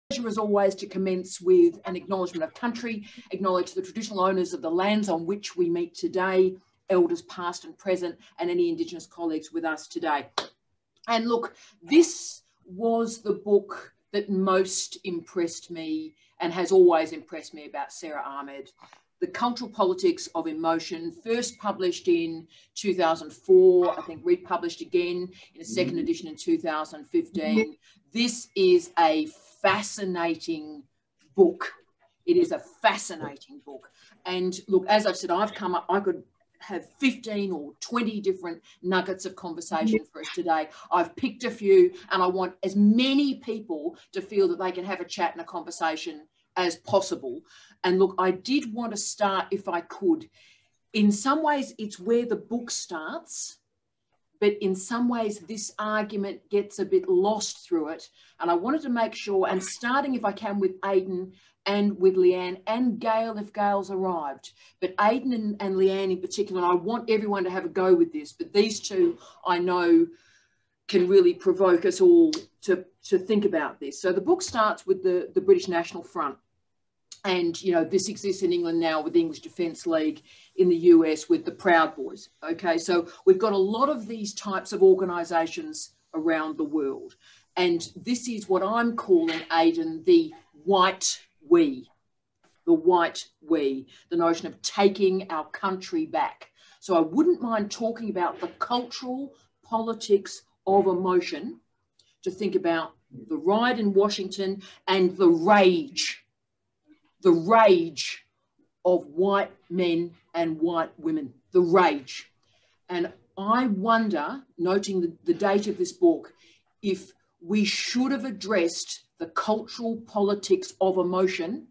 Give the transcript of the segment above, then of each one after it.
as always to commence with an acknowledgement of country, acknowledge the traditional owners of the lands on which we meet today, elders past and present, and any Indigenous colleagues with us today. And look, this was the book that most impressed me and has always impressed me about Sara Ahmed. The Cultural Politics of Emotion, first published in 2004, I think republished again in a second edition in 2015. This is a fascinating book. It is a fascinating book. And look, as I've said, I've come up, I could have 15 or 20 different nuggets of conversation for us today. I've picked a few, and I want as many people to feel that they can have a chat and a conversation as possible. And look, I did want to start, if I could, in some ways it's where the book starts, but in some ways this argument gets a bit lost through it. And I wanted to make sure, and starting if I can with Aidan and with Leanne and Gail if Gail's arrived, but Aidan and Leanne in particular, and I want everyone to have a go with this, but these two I know can really provoke us all to think about this. So the book starts with the British National Front. And, you know, this exists in England now with the English Defence League, in the US with the Proud Boys. Okay, so we've got a lot of these types of organisations around the world. And this is what I'm calling, Aidan, the white we, the notion of taking our country back. So I wouldn't mind talking about the cultural politics of emotion, to think about the riot in Washington and the rage of white men and white women, the rage. And I wonder, noting the date of this book, if we should have addressed the cultural politics of emotion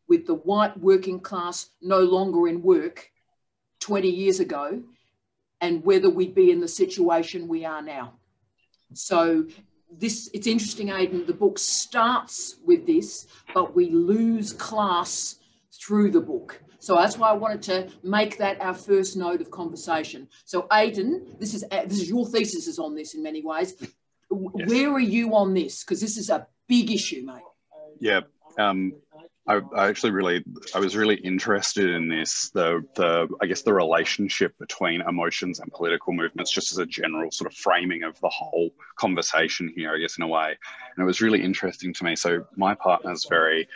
with the white working class no longer in work 20 years ago, and whether we'd be in the situation we are now. So it's interesting, Aidan, the book starts with this, but we lose class through the book. So that's why I wanted to make that our first note of conversation. So Aidan, this is your thesis is on this in many ways. Yes. Where are you on this? Because this is a big issue, mate. Yeah. I was really interested in this, I guess the relationship between emotions and political movements, just as a general sort of framing of the whole conversation here, I guess, in a way. And it was really interesting to me. So my partner's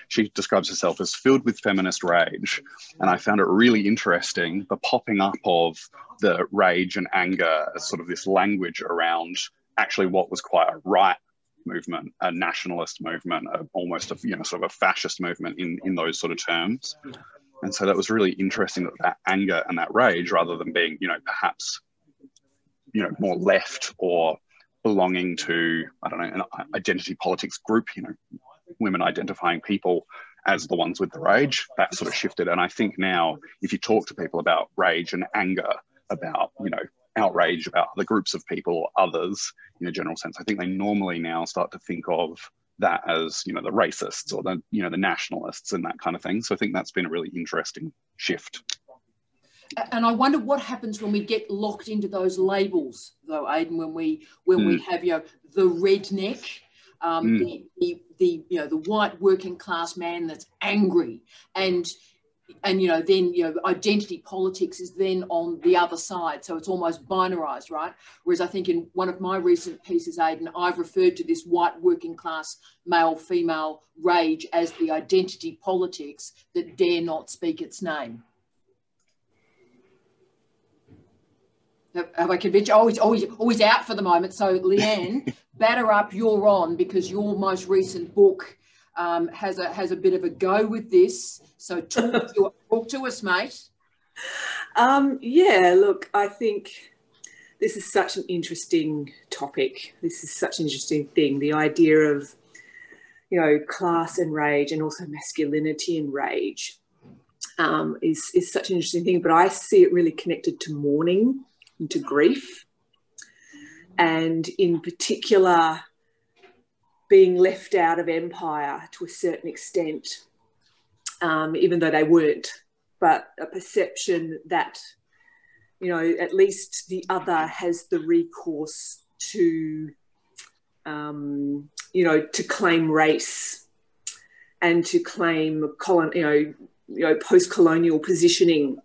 she describes herself as filled with feminist rage. And I found it really interesting, the popping up of the rage and anger as sort of this language around actually what was quite a right movement, a nationalist movement, almost a sort of a fascist movement in those sort of terms. And so that was really interesting, that anger and that rage, rather than being perhaps more left or belonging to, I don't know, an identity politics group, women identifying people as the ones with the rage, that sort of shifted. And I think now if you talk to people about rage and anger, about outrage about other groups of people, others in a general sense, I think they normally now start to think of that as, the racists or the nationalists and that kind of thing. So I think that's been a really interesting shift. And I wonder what happens when we get locked into those labels, though, Aidan, when we have, the redneck, the white working class man that's angry, and then identity politics is then on the other side, so it's almost binarized, right? Whereas I think in one of my recent pieces, Aidan, I've referred to this white working class male female rage as the identity politics that dare not speak its name. Have I convinced you? Always out for the moment. So Leanne, batter up, you're on, because your most recent book has a bit of a go with this. So talk to us, mate. Yeah, look, I think this is such an interesting topic. This is such an interesting thing. The idea of, class and rage, and also masculinity and rage is such an interesting thing. But I see it really connected to mourning and to grief, and in particular being left out of empire to a certain extent, even though they weren't, but a perception that, at least the other has the recourse to, to claim race and to claim post-colonial positioning.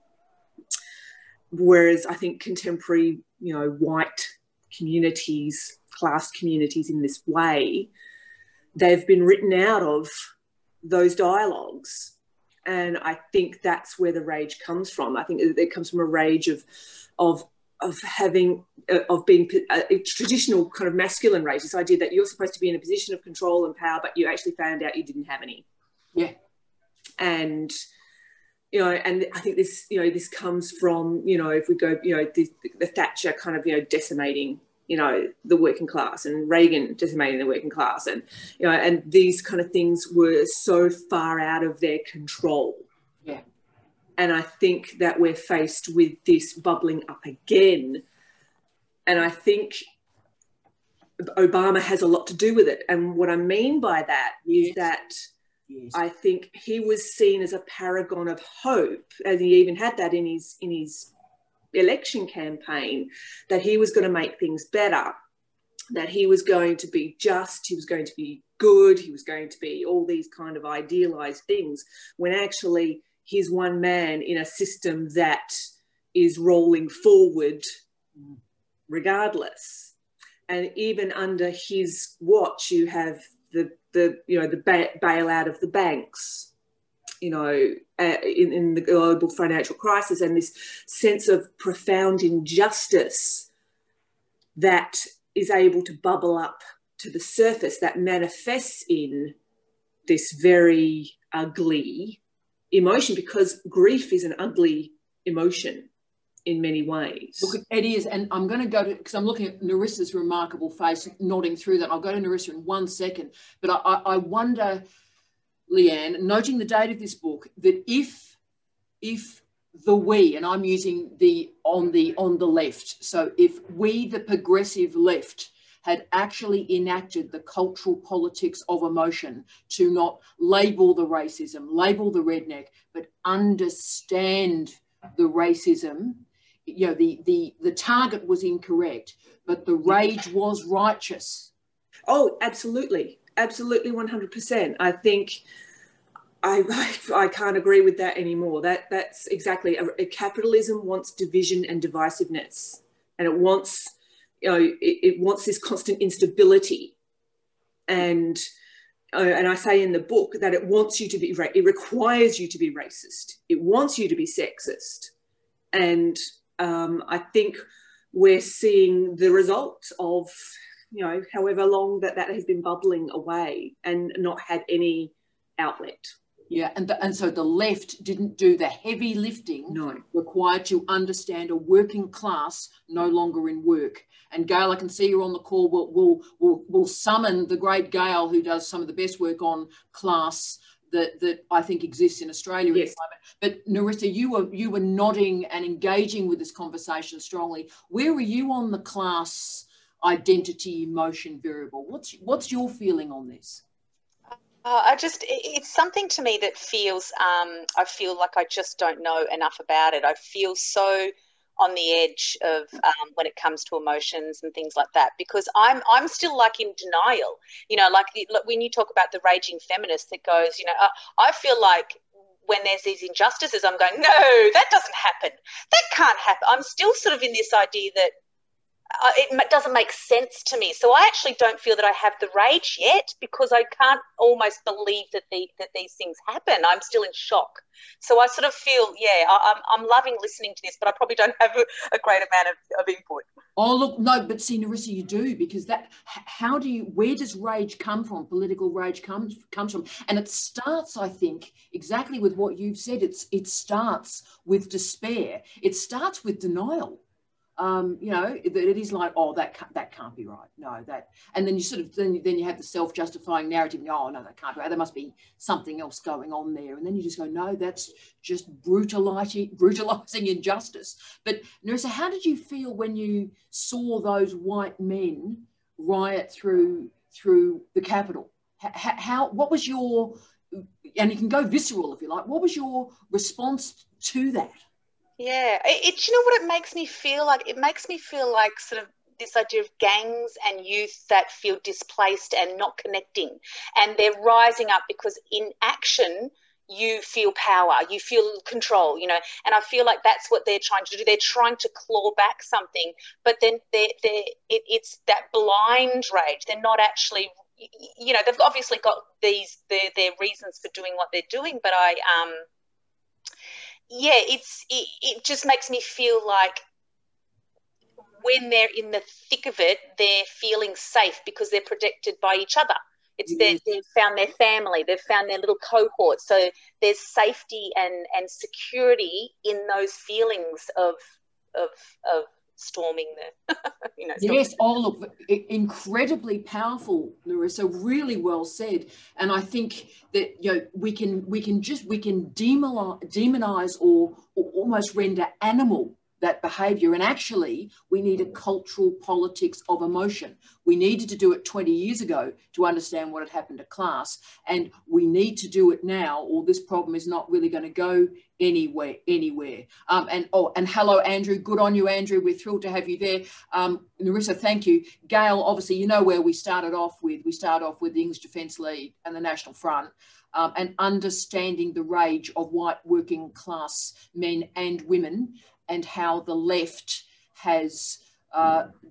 Whereas I think contemporary, white communities, class communities in this way, they've been written out of those dialogues. And I think that's where the rage comes from. I think it comes from a rage of being a traditional kind of masculine rage, this idea that you're supposed to be in a position of control and power, but you actually found out you didn't have any. Yeah. And, and I think this comes from, if we go, the Thatcher kind of, decimating, the working class, and Reagan decimating the working class, and and these kind of things were so far out of their control. Yeah. And I think that we're faced with this bubbling up again, and I think Obama has a lot to do with it. And what I mean by that is that I think he was seen as a paragon of hope, and he even had that in his election campaign, that he was going to make things better, that he was going to be just, he was going to be good, he was going to be all these kind of idealized things, when actually he's one man in a system that is rolling forward regardless. And even under his watch, you have the bailout of the banks, in the global financial crisis, and this sense of profound injustice that is able to bubble up to the surface, that manifests in this very ugly emotion, because grief is an ugly emotion in many ways. Look, it is, and I'm going to go to, because I'm looking at Narissa's remarkable face nodding through that. I'll go to Narissa in 1 second, but I wonder, Leanne, noting the date of this book, that if the we, and I'm using the on the left, so if we, the progressive left, had actually enacted the cultural politics of emotion to not label the racism, label the redneck, but understand the racism, the target was incorrect, but the rage was righteous. Oh, absolutely. Absolutely, 100%. I think I can't agree with that anymore. That's exactly, capitalism wants division and divisiveness, and it wants, it wants this constant instability. And I say in the book that it wants you to be, it requires you to be racist. It wants you to be sexist. And I think we're seeing the results of, however long that has been bubbling away and not had any outlet. Yeah, and so the left didn't do the heavy lifting required to understand a working class no longer in work. And Gail, I can see you're on the call. We'll summon the great Gail, who does some of the best work on class that I think exists in Australia at the moment. But Narissa, you were nodding and engaging with this conversation strongly. Where were you on the class identity emotion variable? What's your feeling on this? It's something to me that feels, I feel like I just don't know enough about it. I feel so on the edge of when it comes to emotions and things like that, because I'm still like in denial, like when you talk about the raging feminist that goes, I feel like when there's these injustices, I'm going, no, that doesn't happen. That can't happen. I'm still sort of in this idea that it doesn't make sense to me. So I actually don't feel that I have the rage yet, because I can't almost believe that these things happen. I'm still in shock. So I sort of feel, I'm loving listening to this, but I probably don't have a great amount of input. Oh, look, no, but see, Narissa, you do, because where does rage come from? Political rage comes from. And it starts, I think, exactly with what you've said. It starts with despair. It starts with denial. It is like, oh, that can't be right. No, that, and then you sort of then you have the self-justifying narrative. Oh, no, that can't be right. There must be something else going on there. And then you just go, no, that's just brutalizing injustice. But Narissa, how did you feel when you saw those white men riot through the Capitol? What was your, and you can go visceral if you like, what was your response to that? Yeah, you know what it makes me feel like? It makes me feel like sort of this idea of gangs and youth that feel displaced and not connecting, and they're rising up because in action you feel power, you feel control, you know, and I feel like that's what they're trying to do. They're trying to claw back something, but then it's that blind rage. They're not actually, you know, they've obviously got their reasons for doing what they're doing, but it just makes me feel like when they're in the thick of it, they're feeling safe because they're protected by each other. They've found their family, they've found their little cohort. So there's safety and security in those feelings of storming the, you know. Yes, look, incredibly powerful, Larissa, really well said. And I think that, you know, we can demonize or almost render animal that behavior. And actually, we need a cultural politics of emotion. We needed to do it 20 years ago to understand what had happened to class. And we need to do it now, or this problem is not really going to go anywhere. And hello, Andrew. Good on you, Andrew. We're thrilled to have you there. Larissa, thank you. Gail, obviously, you know where we started off with. We started off with the English Defence League and the National Front. And understanding the rage of white working class men and women, and how the left has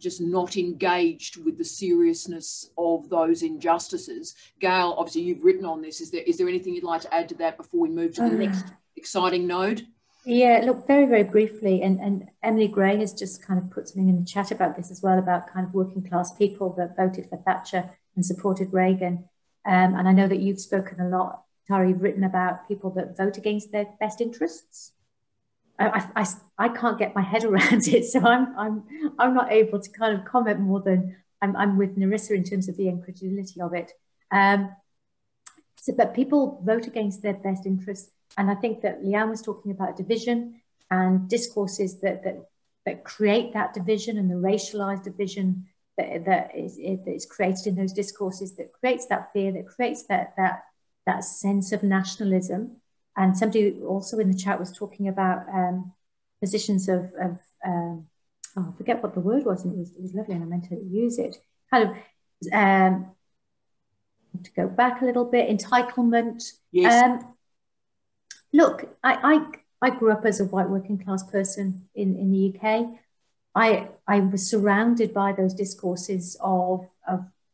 just not engaged with the seriousness of those injustices. Gail, obviously you've written on this. Is there anything you'd like to add to that before we move to the next exciting node? Yeah, look, very, very briefly, and Emily Gray has just kind of put something in the chat about this as well, about kind of working class people that voted for Thatcher and supported Reagan. And I know that you've spoken a lot, Tara, you've written about people that vote against their best interests. I can't get my head around it, so I'm not able to kind of comment more than I'm with Narissa in terms of the incredulity of it. But people vote against their best interests, and I think that Leanne was talking about division and discourses that create that division, and the racialized division that is created in those discourses, that creates that fear, that creates that sense of nationalism. And somebody also in the chat was talking about positions of I forget what the word was, and it was lovely, and I meant to use it. Kind of to go back a little bit, entitlement. Yes. Look, I grew up as a white working class person in the UK. I was surrounded by those discourses of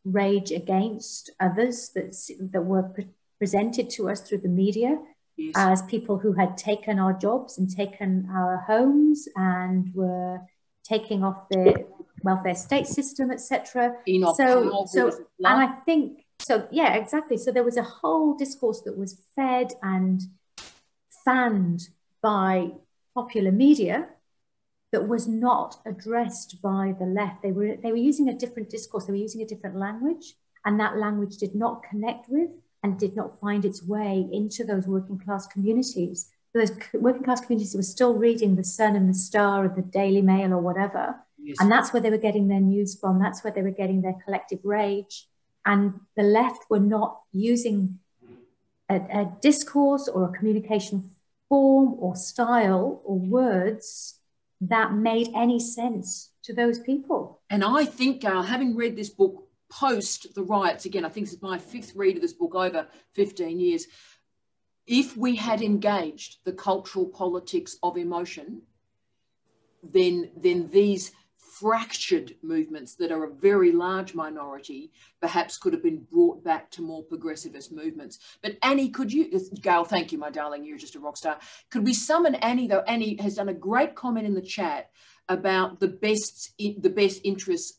rage against others that were presented to us through the media. Yes. As people who had taken our jobs and taken our homes and were taking off the welfare state system, etc. And I think so. Yeah, exactly. So there was a whole discourse that was fed and fanned by popular media that was not addressed by the left. They were using a different discourse. They were using a different language, and that language did not connect with and did not find its way into those working class communities. Those working class communities were still reading the Sun and the Star or the Daily Mail or whatever. Yes. And that's where they were getting their news from. That's where they were getting their collective rage. And the left were not using a discourse or a communication form or style or words that made any sense to those people. And I think, having read this book post the riots, again, I think this is my 5th read of this book over 15 years, if we had engaged the cultural politics of emotion, then these fractured movements that are a very large minority perhaps could have been brought back to more progressivist movements. But Annie, could you, Gail, thank you, my darling, you're just a rock star. Could we summon Annie, though? Annie has done a great comment in the chat about their best interests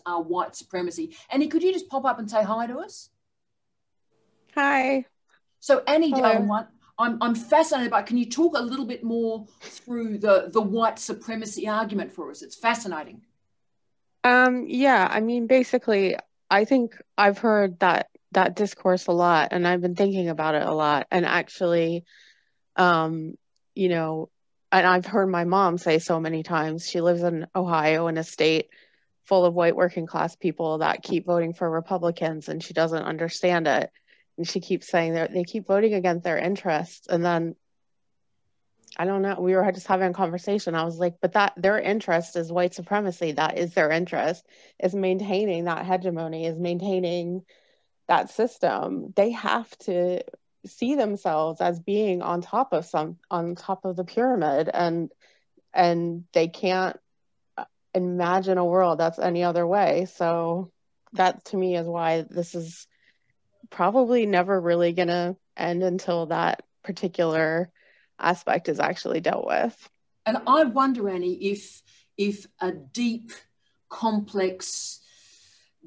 are white supremacy. Annie, could you just pop up and say hi to us? Hi. So Annie, darling, I'm fascinated by, can you talk a little bit more through the white supremacy argument for us? It's fascinating. Yeah, I mean, basically, I think I've heard that discourse a lot, and I've been thinking about it a lot. And actually, you know, and I've heard my mom say so many times, she lives in Ohio, in a state full of white working class people that keep voting for Republicans, and she doesn't understand it. And she keeps saying that they keep voting against their interests. And then I don't know. We were just having a conversation. I was like, but that their interest is white supremacy. That is their interest, is maintaining that hegemony, is maintaining that system. They have to see themselves as being on top of the pyramid, and they can't imagine a world that's any other way. So that to me is why this is probably never really gonna end until that particular aspect is actually dealt with. And I wonder, Annie, if a deep, complex,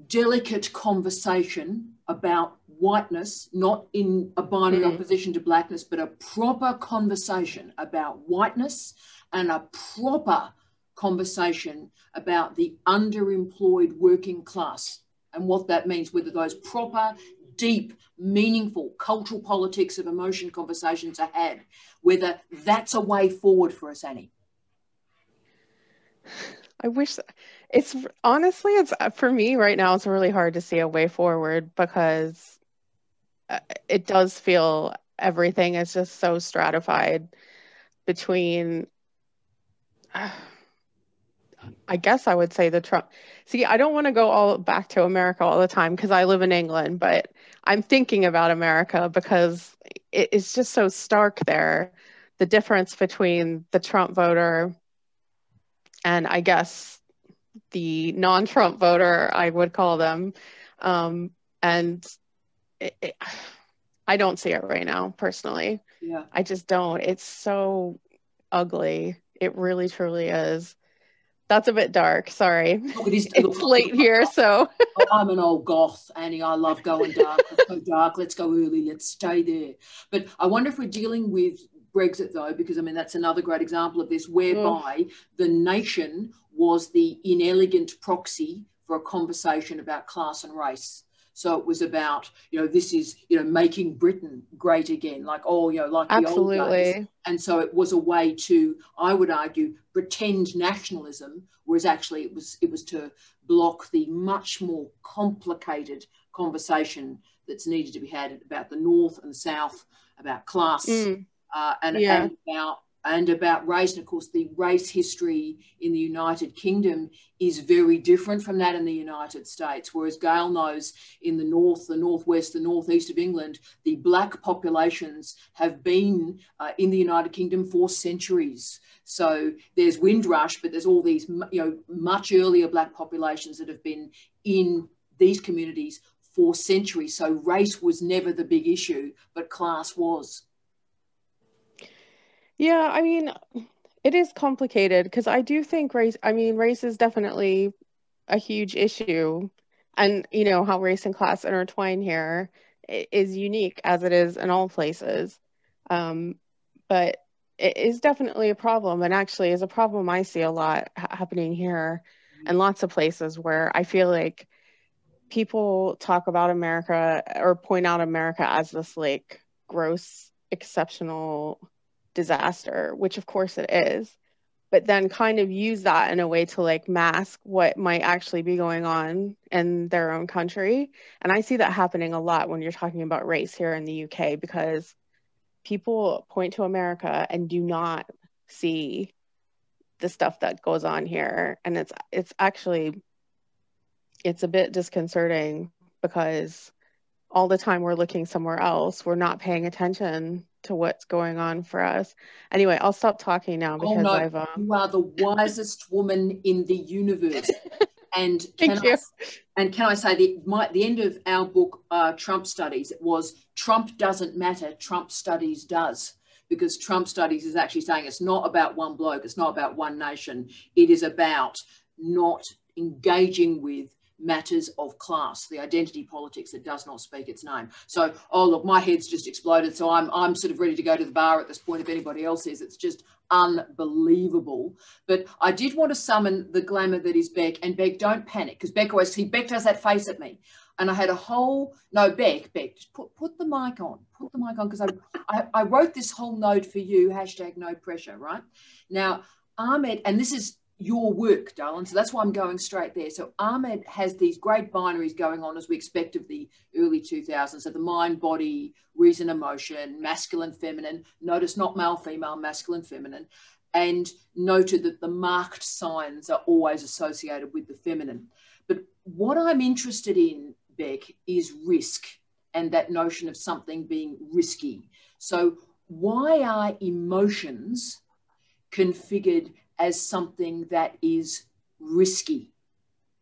delicate conversation about whiteness, not in a binary opposition to blackness, but a proper conversation about whiteness and a proper conversation about the underemployed working class and what that means, whether those proper, deep, meaningful cultural politics of emotion conversations are had, whether that's a way forward for us, Annie. I wish it's honestly, it's for me right now, it's really hard to see a way forward, because it does feel everything is just so stratified between, I guess I would say the Trump. See, I don't want to go all back to America all the time because I live in England, but I'm thinking about America because it's just so stark there. The difference between the Trump voter and I guess the non-Trump voter, I would call them. And I don't see it right now, personally. Yeah. I just don't. It's so ugly. It really, truly is. That's a bit dark. Sorry. Look, it's late here, so. I'm an old goth, Annie. I love going dark. Let's go dark. Let's go early. Let's stay there. But I wonder if we're dealing with Brexit, though, because, I mean, that's another great example of this, whereby the nation was the inelegant proxy for a conversation about class and race. So it was about, this is, making Britain great again, like, like the old days. And so it was a way to, I would argue, pretend nationalism, whereas actually it was to block the much more complicated conversation that's needed to be had about the North and the South, about class, and about race. And of course, the race history in the United Kingdom is very different from that in the United States. Whereas Gail knows in the north, the northwest, the northeast of England, the black populations have been in the United Kingdom for centuries. So there's Windrush, but there's all these, much earlier black populations that have been in these communities for centuries. So race was never the big issue, but class was. Yeah, I mean, it is complicated because I do think race is definitely a huge issue. And, how race and class intertwine here is unique as it is in all places. But it is definitely a problem, and actually is a problem I see a lot happening here and lots of places where I feel like people talk about America or point out America as this like gross, exceptional disaster, which of course it is, but then kind of use that in a way to like mask what might actually be going on in their own country. And I see that happening a lot when you're talking about race here in the UK, because people point to America and do not see the stuff that goes on here. And it's actually a bit disconcerting, because all the time we're looking somewhere else, we're not paying attention to what's going on for us. Anyway, I'll stop talking now because you are the wisest woman in the universe. And can I say the end of our book, Trump Studies, it was Trump doesn't matter, Trump Studies does. Because Trump Studies is actually saying it's not about one bloke, it's not about one nation. It is about not engaging with matters of class, the identity politics that does not speak its name. So, look, my head's just exploded. So I'm sort of ready to go to the bar at this point if anybody else is. It's just unbelievable. But I did want to summon the glamour that is Beck. And Beck, don't panic, because Beck does that face at me. And I had Beck, just put the mic on, because I wrote this whole note for you, #no pressure, right? Now, Ahmed, and this is your work, darling. So that's why I'm going straight there. So Ahmed has these great binaries going on, as we expect of the early 2000s. So the mind, body, reason, emotion, masculine, feminine. Notice not male, female, masculine, feminine. And noted that the marked signs are always associated with the feminine. But what I'm interested in, Beck, is risk and that notion of something being risky. So why are emotions configured as something that is risky,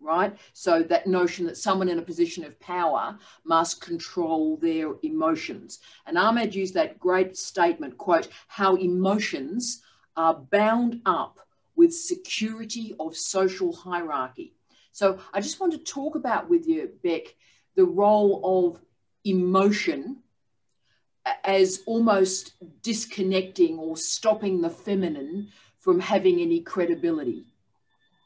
right? So that notion that someone in a position of power must control their emotions. And Ahmed used that great statement, quote, how emotions are bound up with security of social hierarchy. So I just want to talk about with you, Beck, the role of emotion as almost disconnecting or stopping the feminine from having any credibility.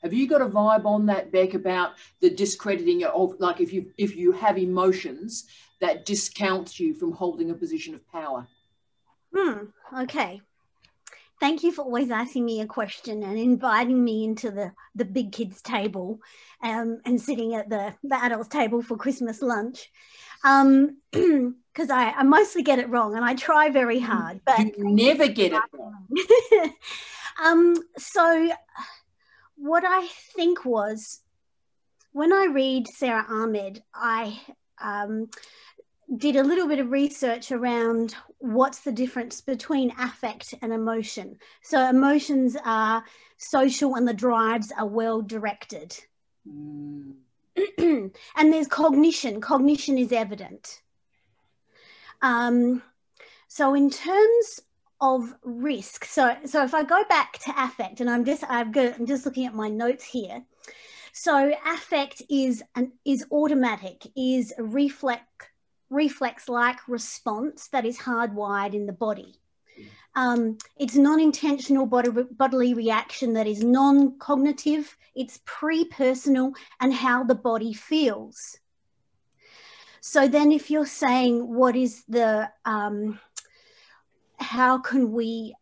Have you got a vibe on that, Beck, about the discrediting of, like, if you have emotions, that discounts you from holding a position of power? Okay. Thank you for always asking me a question and inviting me into the big kids table and sitting at the adults table for Christmas lunch. Because I mostly get it wrong and I try very hard. But you never get it wrong. So what I think was, when I read Sara Ahmed, I did a little bit of research around what's the difference between affect and emotion. So emotions are social and the drives are well directed. And there's cognition. Cognition is evident. So in terms of risk, so if I go back to affect, and I'm just looking at my notes here. So affect is automatic, is a reflex-like response that is hardwired in the body. It's non-intentional bodily reaction that is non-cognitive, it's pre-personal and how the body feels. So then if you're saying what is the, how can we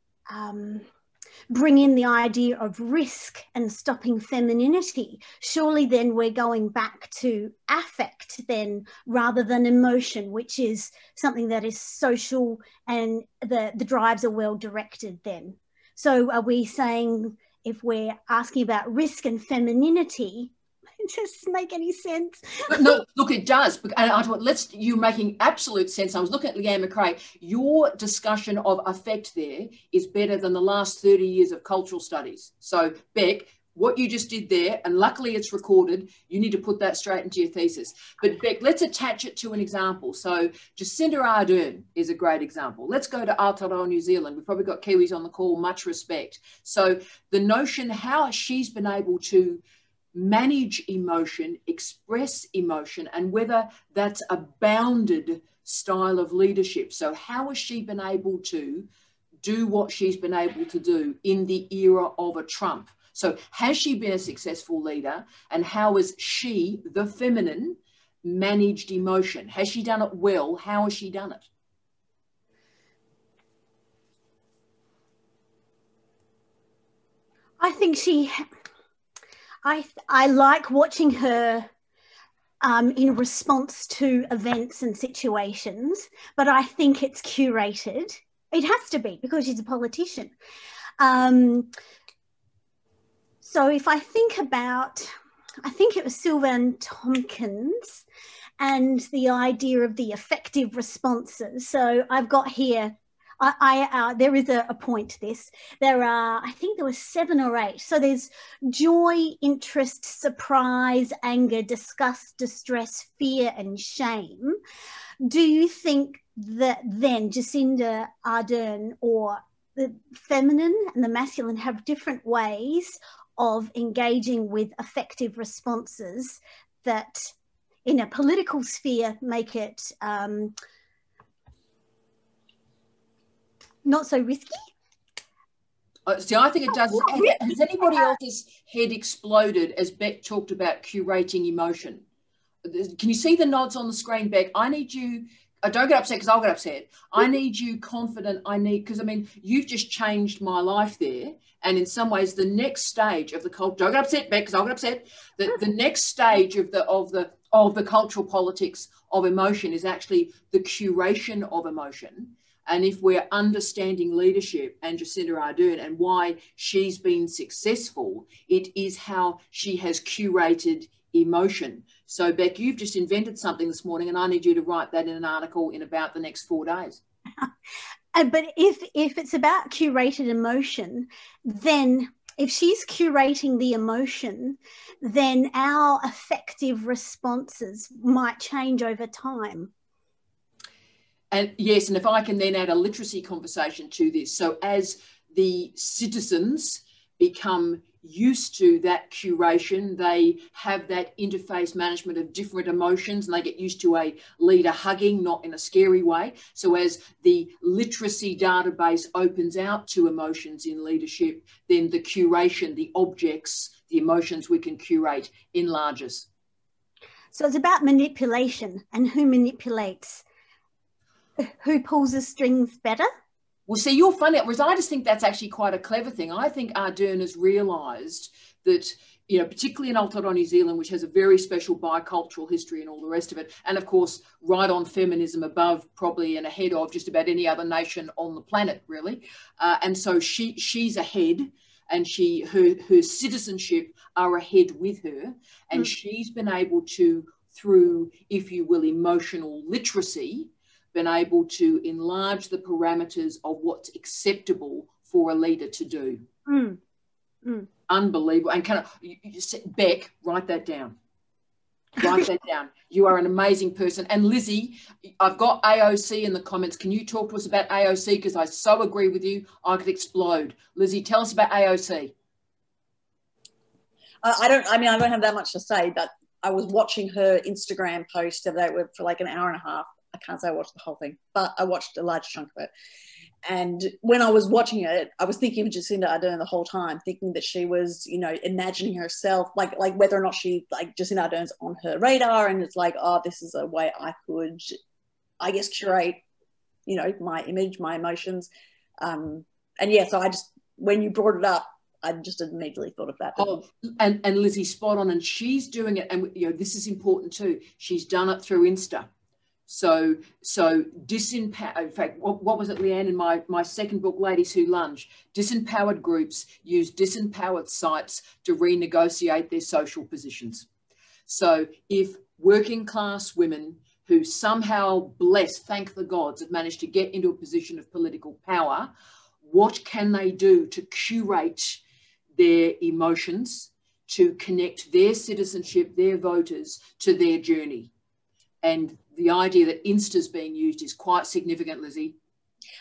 bring in the idea of risk and stopping femininity, surely then we're going back to affect then rather than emotion, which is something that is social and the drives are well directed then. So are we saying, if we're asking about risk and femininity, does this make any sense? No, look, it does. And you're making absolute sense. I was looking at Leanne McRae. Your discussion of affect there is better than the last 30 years of cultural studies. So, Beck, what you just did there, and luckily it's recorded, you need to put that straight into your thesis. But, Beck, let's attach it to an example. So, Jacinda Ardern is a great example. Let's go to Aotearoa, New Zealand. We've probably got Kiwis on the call, much respect. So, the notion how she's been able to manage emotion, express emotion, and whether that's a bounded style of leadership. So how has she been able to do what she's been able to do in the era of a Trump? So has she been a successful leader, and how has she, the feminine, managed emotion? Has she done it well? How has she done it? I think I like watching her in response to events and situations, but I think it's curated. It has to be, because she's a politician. So if I think about, I think it was Sylvan Tompkins and the idea of the effective responses. So I've got here, there is a point to this. There are, I think there were 7 or 8. So there's joy, interest, surprise, anger, disgust, distress, fear, and shame. Do you think that then Jacinda Ardern or the feminine and the masculine have different ways of engaging with effective responses that in a political sphere make it not so risky? See, I think it does. Has anybody else's head exploded as Beck talked about curating emotion? Can you see the nods on the screen, Beck? I need you, don't get upset because I'll get upset. I need you confident. Because I mean, you've just changed my life there. And in some ways, the next stage of the culture, don't get upset, Beck, because I'll get upset. The next stage of the cultural politics of emotion is actually the curation of emotion. And if we're understanding leadership and Jacinda Ardern and why she's been successful, it is how she has curated emotion. So, Beck, you've just invented something this morning, and I need you to write that in an article in about the next 4 days. But if it's about curated emotion, then if she's curating the emotion, then our effective responses might change over time. And yes, and if I can then add a literacy conversation to this. So as the citizens become used to that curation, they have that interface management of different emotions, and they get used to a leader hugging, not in a scary way. So as the literacy database opens out to emotions in leadership, then the curation, the objects, the emotions we can curate enlarges. So it's about manipulation and who manipulates. Who pulls the strings better? Well, see, you're funny, whereas I just think that's actually quite a clever thing. I think Ardern has realised that, you know, particularly in Aotearoa New Zealand, which has a very special bicultural history and all the rest of it, and of course, right on feminism above probably and ahead of just about any other nation on the planet, really. And so she's ahead, and her citizenship are ahead with her, and she's been able to, through, if you will, emotional literacy, been able to enlarge the parameters of what's acceptable for a leader to do. Unbelievable. And Beck, write that down. Write that down. You are an amazing person. And Lizzie, I've got AOC in the comments. Can you talk to us about AOC? Because I so agree with you, I could explode. Lizzie, tell us about AOC. I don't have that much to say, but I was watching her Instagram post for like an hour and a half. I can't say I watched the whole thing, but I watched a large chunk of it. And when I was watching it, I was thinking of Jacinda Ardern the whole time, thinking that she was, you know, imagining herself, like whether or not Jacinda Ardern's on her radar, and it's like, oh, this is a way I could, I guess, curate, you know, my image, my emotions. And yeah, so when you brought it up, I just immediately thought of that. Oh, and Lizzie, spot on. And she's doing it, and, you know, this is important too. She's done it through Insta. So disempower. In fact, what was it, Leanne, in my second book, Ladies Who Lunge? Disempowered groups use disempowered sites to renegotiate their social positions. So if working class women who somehow, thank the gods, have managed to get into a position of political power, what can they do to curate their emotions, to connect their citizenship, their voters, to their journey? And the idea that Insta is being used is quite significant, Lizzie.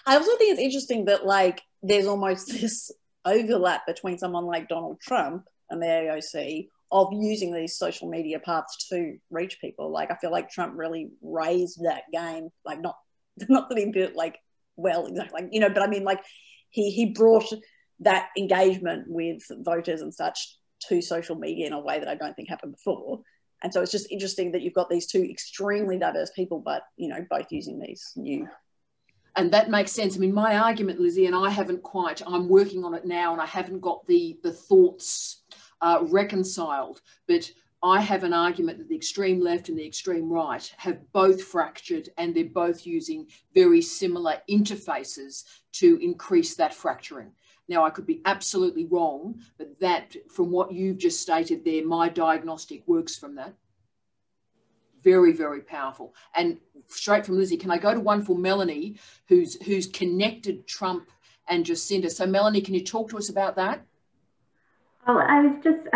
I also think it's interesting that, like, there's almost this overlap between someone like Donald Trump and the AOC of using these social media paths to reach people. Like, I feel like Trump really raised that game. Like, not that he did it, like, well, exactly, like, you know, but I mean, like, he brought that engagement with voters and such to social media in a way that I don't think happened before. And so it's just interesting that you've got these two extremely diverse people, but, you know, both using these new. And that makes sense. I mean, my argument, Lizzie, and I'm working on it now, and I haven't got the thoughts reconciled, but I have an argument that the extreme left and the extreme right have both fractured, and they're both using very similar interfaces to increase that fracturing. Now, I could be absolutely wrong, but that, from what you've just stated there, my diagnostic works from that. Very, very powerful. And straight from Lizzie, can I go to one for Melanie, who's connected Trump and Jacinda? So, Melanie, can you talk to us about that? Oh, I was just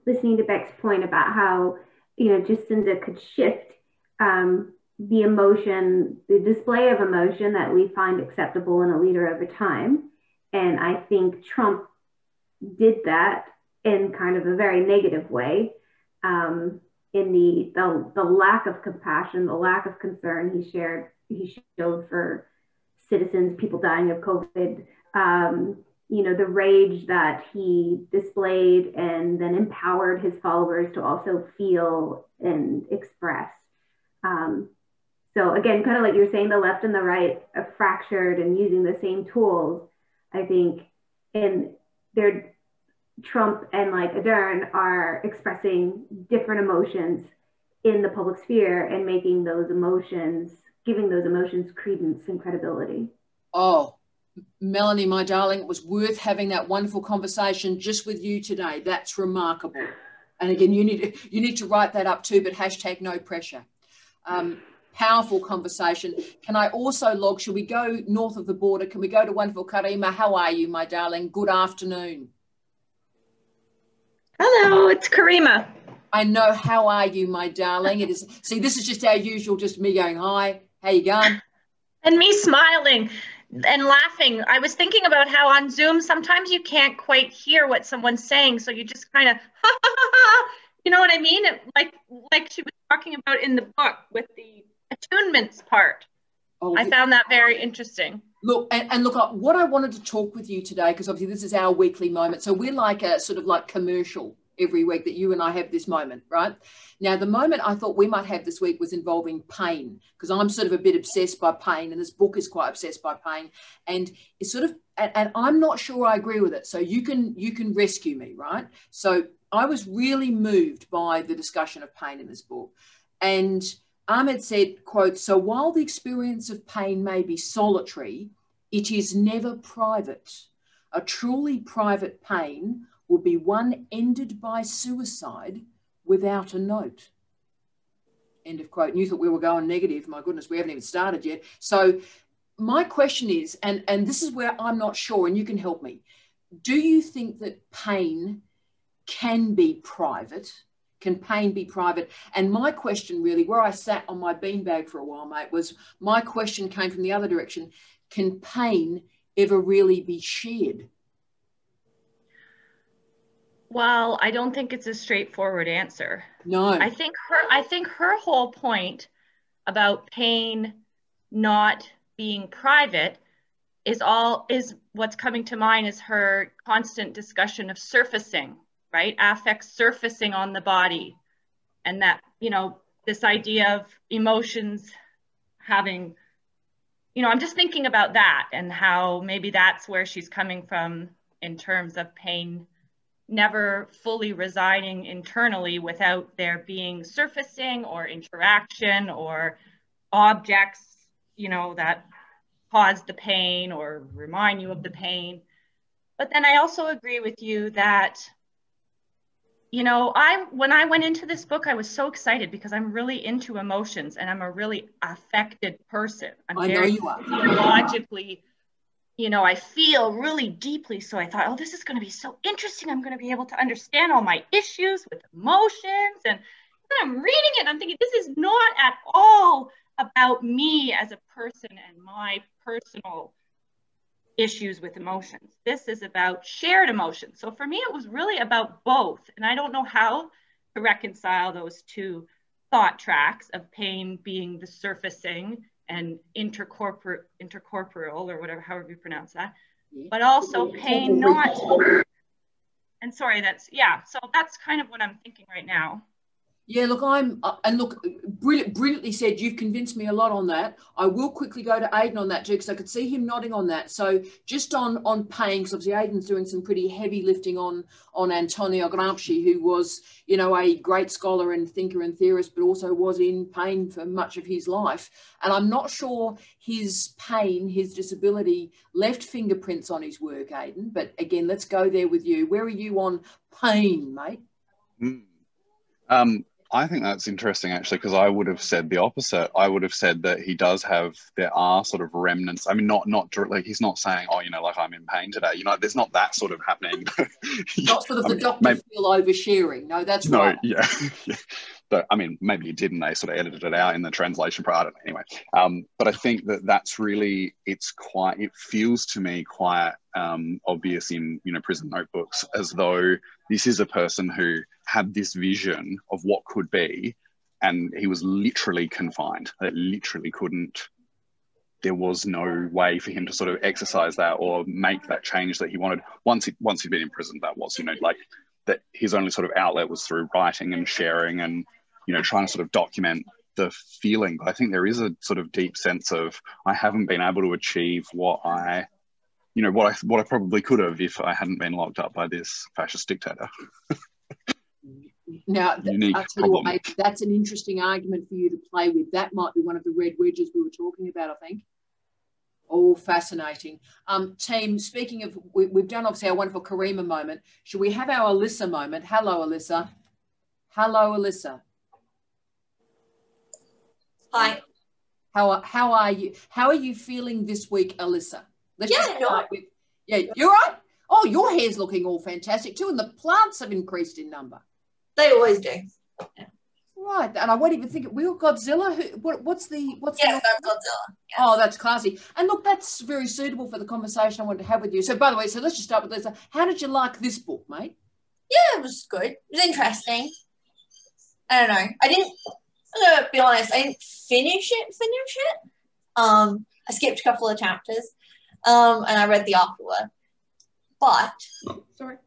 listening to Beck's point about how, you know, Jacinda could shift the emotion, the display of emotion that we find acceptable in a leader over time. And I think Trump did that in kind of a very negative way, in the lack of compassion, the lack of concern he showed for citizens, people dying of COVID, you know, the rage that he displayed and then empowered his followers to also feel and express. So again, kind of like you're saying, the left and the right are fractured and using the same tools, I think, and they're Trump and like Ardern are expressing different emotions in the public sphere and making those emotions, giving those emotions credence and credibility. Oh, Melanie, my darling, it was worth having that wonderful conversation just with you today. That's remarkable. And again, you need to write that up too, but hashtag no pressure. Powerful conversation. Can I also log, should we go north of the border? Can we go to wonderful Karima? How are you, my darling? Good afternoon. Hello, it's Karima. I know. How are you, my darling? It is. See, this is just our usual, just me going, hi, how you going? And me smiling and laughing. I was thinking about how on Zoom, sometimes you can't quite hear what someone's saying. So you just kind of, ha, ha, ha, ha. You know what I mean? Like she was talking about in the book with the attunements part. Oh, I found that very interesting. Look, and look, what I wanted to talk with you today, because obviously this is our weekly moment. So we're like a sort of like commercial every week that you and I have this moment, right? Now, the moment I thought we might have this week was involving pain, because I'm sort of a bit obsessed by pain, and this book is quite obsessed by pain. And it's sort of, and I'm not sure I agree with it. So you can rescue me, right? So I was really moved by the discussion of pain in this book. And Ahmed said, quote, "So while the experience of pain may be solitary, it is never private. A truly private pain will be one ended by suicide without a note." End of quote. And you thought we were going negative. My goodness, we haven't even started yet. So my question is, and this is where I'm not sure, and you can help me. Do you think that pain can be private? Can pain be private? And my question really, where I sat on my beanbag for a while, mate, was my question came from the other direction. Can pain ever really be shared? Well, I don't think it's a straightforward answer. No. I think her whole point about pain not being private is what's coming to mind is her constant discussion of surfacing, right? Affect surfacing on the body. And that, you know, this idea of emotions having, you know, I'm just thinking about that and how maybe that's where she's coming from in terms of pain never fully residing internally without there being surfacing or interaction or objects, you know, that cause the pain or remind you of the pain. But then I also agree with you that, you know, when I went into this book, I was so excited because I'm really into emotions and I'm a really affected person. I know you are. Logically, you know, I feel really deeply. So I thought, oh, this is going to be so interesting. I'm going to be able to understand all my issues with emotions. And then I'm reading it and I'm thinking, this is not at all about me as a person and my personal issues with emotions. This is about shared emotions. So for me, it was really about both. And I don't know how to reconcile those two thought tracks of pain being the surfacing and intercorporeal or whatever, however you pronounce that, but also pain not, and sorry, so that's kind of what I'm thinking right now. Yeah, look, and look, brilliantly said. You've convinced me a lot on that. I will quickly go to Aidan on that too, because I could see him nodding on that. So just on pain, because obviously Aidan's doing some pretty heavy lifting on Antonio Gramsci, who was, you know, a great scholar and thinker and theorist, but also was in pain for much of his life. And I'm not sure his pain, his disability, left fingerprints on his work, Aidan. But again, let's go there with you. Where are you on pain, mate? I think that's interesting, actually, because I would have said the opposite. I would have said that there are sort of remnants. I mean, not like he's not saying, oh, you know, like I'm in pain today. You know, there's not that sort of happening. Not sort of the doctor feel oversharing. No, that's right. Yeah. But I mean, maybe he did and they sort of edited it out in the translation part. I don't know. Anyway, but I think that's really, it feels to me quite obvious in, you know, prison notebooks, as though this is a person who had this vision of what could be, and he was literally confined. That literally couldn't, there was no way for him to sort of exercise that or make that change that he wanted. Once he'd been in prison, that was, you know, like that his only sort of outlet was through writing and sharing and, you know, trying to sort of document the feeling, but I think there is a sort of deep sense of I haven't been able to achieve what I probably could have if I hadn't been locked up by this fascist dictator. Now, I'll tell you what, that's an interesting argument for you to play with. That might be one of the red wedges we were talking about, I think. All fascinating. Team, speaking of, we've done obviously our wonderful Karima moment. Should we have our Alyssa moment? Hello, Alyssa. Hello, Alyssa. Hi. How are you? How are you feeling this week, Alyssa? Yeah, you're right. Oh, your hair's looking all fantastic too, and the plants have increased in number. They always do. Yeah. Right, and I won't even think we got Godzilla. What's the? Yes, that's Godzilla. Yes. Oh, that's classy. And look, that's very suitable for the conversation I wanted to have with you. So, by the way, let's just start with Lisa. How did you like this book, mate? Yeah, it was good. It was interesting. I don't know. I'm gonna be honest. I didn't finish it. I skipped a couple of chapters, and I read the afterword. But sorry,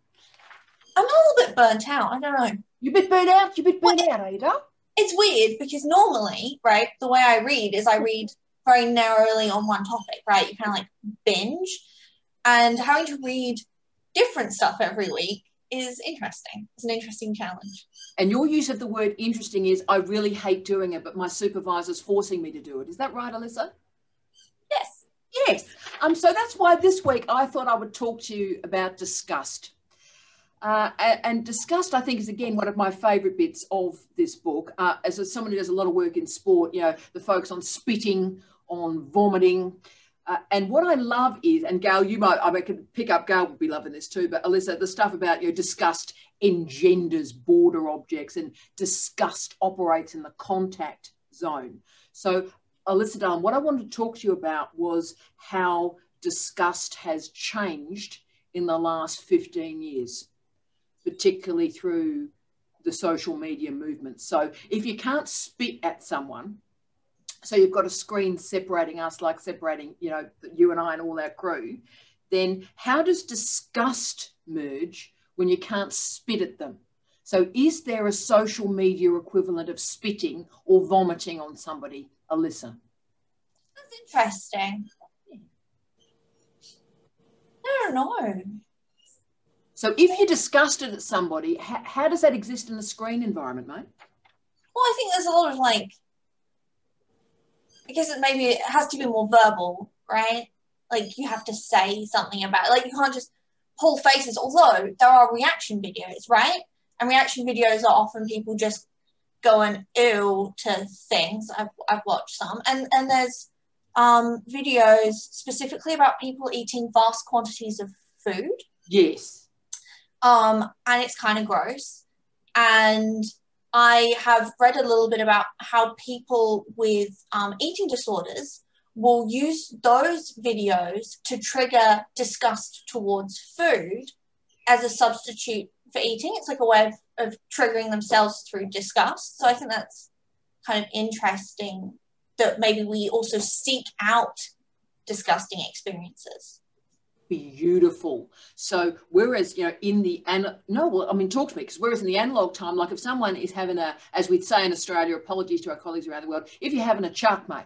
I'm a little bit burnt out. I don't know. You're a bit burnt out? You're a bit burnt out, Ada? It's weird because normally, right, the way I read is I read very narrowly on one topic, right? You kind of like binge. And having to read different stuff every week is interesting. It's an interesting challenge. And your use of the word interesting is, I really hate doing it, but my supervisor's forcing me to do it. Is that right, Alyssa? Yes. Yes. So that's why this week I thought I would talk to you about disgust. And disgust, I think, is, again, one of my favourite bits of this book. As someone who does a lot of work in sport, the focus on spitting, on vomiting. And what I love is, and Gail, I could pick up, Gail would be loving this too, but Alyssa, the stuff about, disgust engenders border objects, and disgust operates in the contact zone. So, Alyssa Dunn, what I wanted to talk to you about was how disgust has changed in the last 15 years. Particularly through the social media movement. So if you can't spit at someone, so you've got a screen separating us, like separating, you and I and all our crew, then how does disgust merge when you can't spit at them? So is there a social media equivalent of spitting or vomiting on somebody, Alyssa? That's interesting. I don't know. So if you're disgusted at somebody, how does that exist in the screen environment, mate? Well, I think there's a lot of because it has to be more verbal, right? Like you have to say something about it. You can't just pull faces, although there are reaction videos, right? And reaction videos are often people just going ew to things. I've watched some. And there's videos specifically about people eating vast quantities of food. Yes. And it's kind of gross. And I have read a little bit about how people with eating disorders will use those videos to trigger disgust towards food as a substitute for eating. It's like a way of triggering themselves through disgust. So I think that's kind of interesting that maybe we also seek out disgusting experiences. Beautiful. So whereas, talk to me, because whereas in the analog time, like if someone is having as we'd say in Australia, apologies to our colleagues around the world, if you're having a chuck, mate,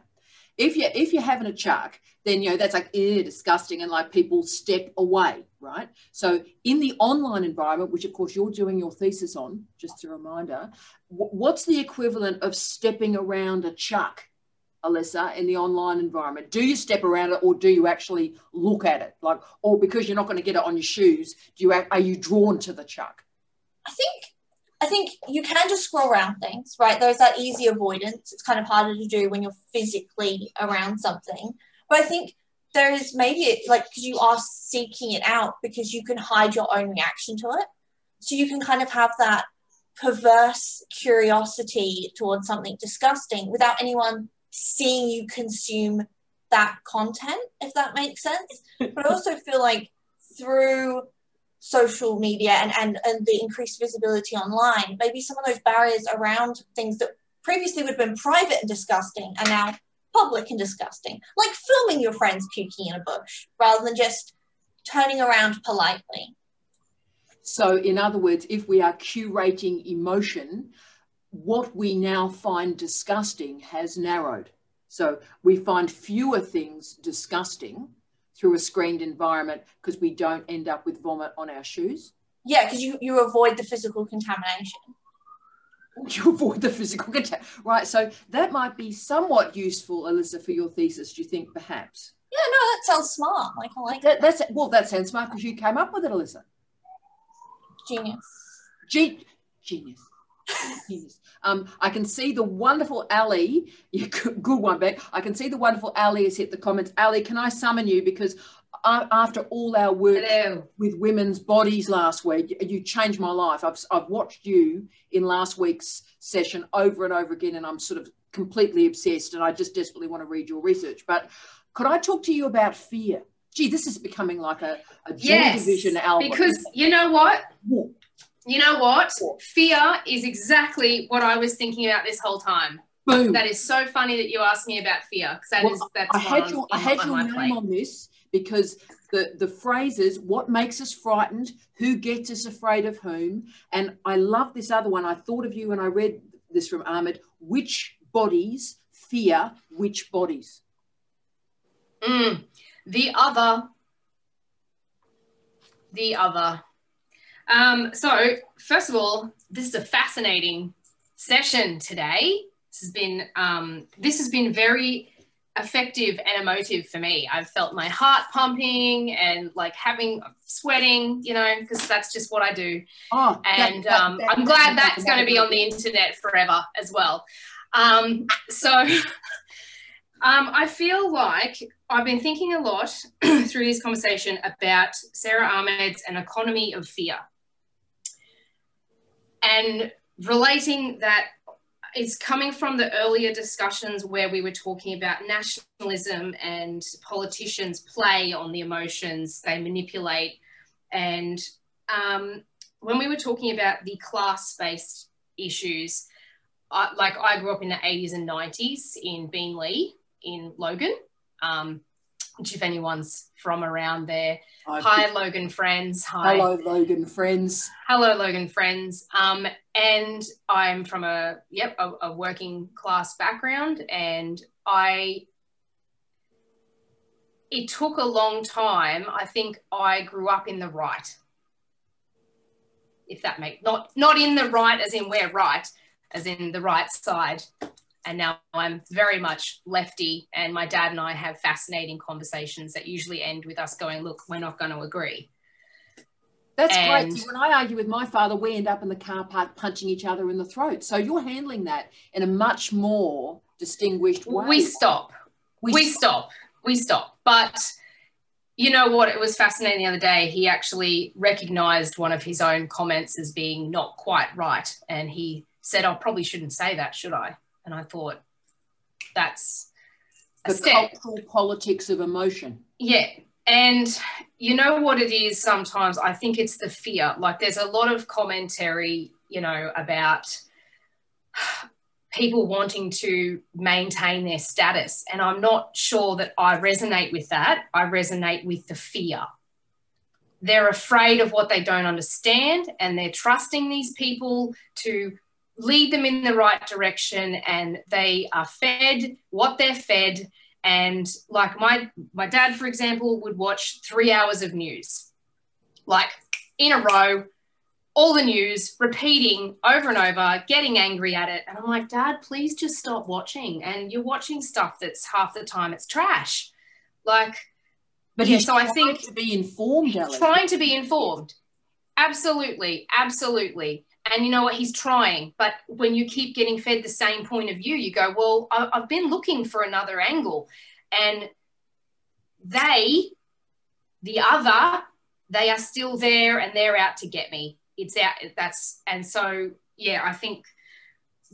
if you're having a chuck, then, that's like, disgusting, and like people step away, right? So in the online environment, which of course you're doing your thesis on, just a reminder, what's the equivalent of stepping around a chuck, Alyssa, in the online environment? Do you step around it, or do you actually look at it? Or because you're not going to get it on your shoes, are you drawn to the chuck? I think you can just scroll around things, right? There's that easy avoidance. It's kind of harder to do when you're physically around something. But I think there is maybe because you are seeking it out because you can hide your own reaction to it. So you can kind of have that perverse curiosity towards something disgusting without anyone seeing you consume that content, if that makes sense. But I also feel like through social media and the increased visibility online, maybe some of those barriers around things that previously would have been private and disgusting are now public and disgusting, like filming your friends puking in a bush rather than just turning around politely. So in other words, if we are curating emotion, what we now find disgusting has narrowed. So we find fewer things disgusting through a screened environment because we don't end up with vomit on our shoes. Yeah, because you avoid the physical contamination. You avoid the physical contact, right? So that might be somewhat useful, Alyssa, for your thesis. Do you think, perhaps? Yeah, no, that sounds smart. Like, I like that. That sounds smart because you came up with it, Alyssa. Genius. Genius. Genius. I can see the wonderful Ali. Good one, Beck. I can see the wonderful Ali has hit the comments. Ali, can I summon you? Because after all our work with women's bodies last week, you changed my life. I've watched you in last week's session over and over again, and I'm sort of completely obsessed, and I just desperately want to read your research. But could I talk to you about fear? Gee, this is becoming like a Joy Division album. Because you know what? You know what? Fear is exactly what I was thinking about this whole time. Boom. That is so funny that you asked me about fear, because that's I had your name on this because the phrases, what makes us frightened, who gets us afraid of whom, and I love this other one. I thought of you when I read this from Ahmed. Which bodies fear which bodies? The other. So first of all, this is a fascinating session today. This has been very effective and emotive for me. I've felt my heart pumping and like sweating, you know, because that's just what I do. I'm glad that's going to be on the internet forever as well. I feel like I've been thinking a lot through this conversation about Sara Ahmed's An Economy of Fear, and relating that it's coming from the earlier discussions where we were talking about nationalism and politicians play on the emotions, they manipulate. And when we were talking about the class-based issues, I grew up in the 80s and 90s in Beenleigh in Logan, which if anyone's from around there, hi Logan friends. Hi. Hello Logan friends. Hello Logan friends. And I'm from a working class background, and it took a long time. I think I grew up in the right, if that makes, not in the right as in we're right, as in the right side. And now I'm very much lefty, and my dad and I have fascinating conversations that usually end with us going, look, we're not going to agree. That's great. See, when I argue with my father, we end up in the car park punching each other in the throat. So you're handling that in a much more distinguished way. We stop. But you know what? It was fascinating the other day. He actually recognized one of his own comments as being not quite right. And he said, I probably shouldn't say that, should I? And I thought, that's a step. Cultural politics of emotion. Yeah. And you know what it is sometimes? I think it's the fear. Like there's a lot of commentary, you know, about people wanting to maintain their status. And I'm not sure that I resonate with that. I resonate with the fear. They're afraid of what they don't understand, and they're trusting these people to lead them in the right direction, and they are fed what they're fed. And like my dad, for example, would watch 3 hours of news, like in a row, all the news, repeating over and over, getting angry at it. And I'm like, Dad, please just stop watching. And you're watching stuff that's half the time it's trash. Like, but yeah, he's so I think to be informed, Ellen. Trying to be informed. Absolutely, absolutely. And you know what? He's trying. But when you keep getting fed the same point of view, you go, well, I've been looking for another angle. And they are still there, and they're out to get me. It's out. And so, yeah, I think